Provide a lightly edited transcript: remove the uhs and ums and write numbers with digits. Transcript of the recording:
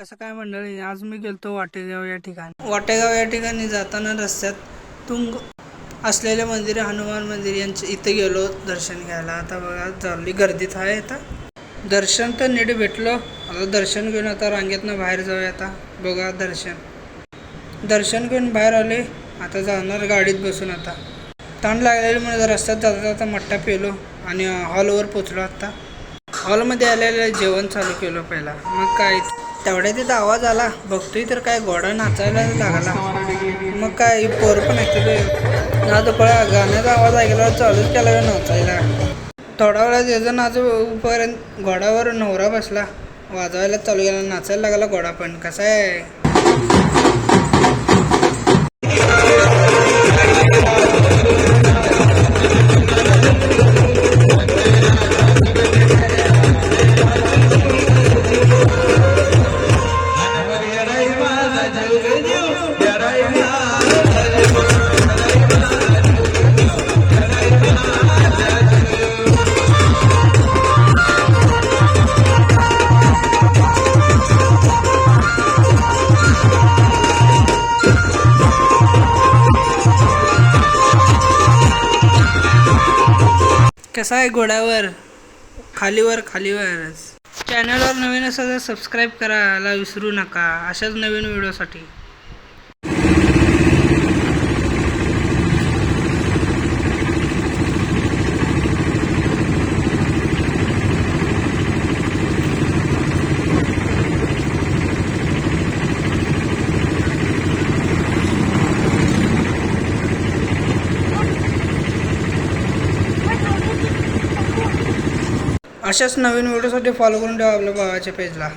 कसं काय मंडळी, आज मी गेलतो वाटेगाव या ठिकाणी. वाटेगाव या ठिकाणी जाताना रस्त्यात तुंग असलेले मंदिर हनुमान मंदिर यांच्या इथे गेलो दर्शन घ्यायला. आता बघा झाली गर्दीत आहे. आता दर्शन तर नीट भेटलो. आता दर्शन घेऊन आता रांगेतनं बाहेर जाऊया. आता बघा दर्शन घेऊन बाहेर आले. आता जाणार गाडीत बसून. आता ताण लागलेली म्हणजे रस्त्यात जाता जाता मट्टा पेलो आणि हॉलवर पोचलो. आता हॉलमध्ये आलेलं जेवण चालू केलं पहिला. मग काय तेवढ्या तिथं आवाज आला, बघतोय तर काय घोडा नाचायला लागला. मग काय पोर पण ऐकतो ना, तो गाण्याचा आवाज ऐकल्यावर चालूच केला नाचायला. थोडा वेळा त्याचं नाचूपर्यंत घोड्यावर नवरा बसला, वाजवायला चालू केला, नाचायला लागला घोडा पण. कसा आहे कसा आहे घोड्यावर खालीवर. चॅनलवर नवीन असेल तर सबस्क्राईब करायला विसरू नका अशाच नवीन व्हिडिओसाठी. अशाच नवीन व्हिडिओसाठी फॉलो करून ठेवा आपल्या भावाच्या पेजला.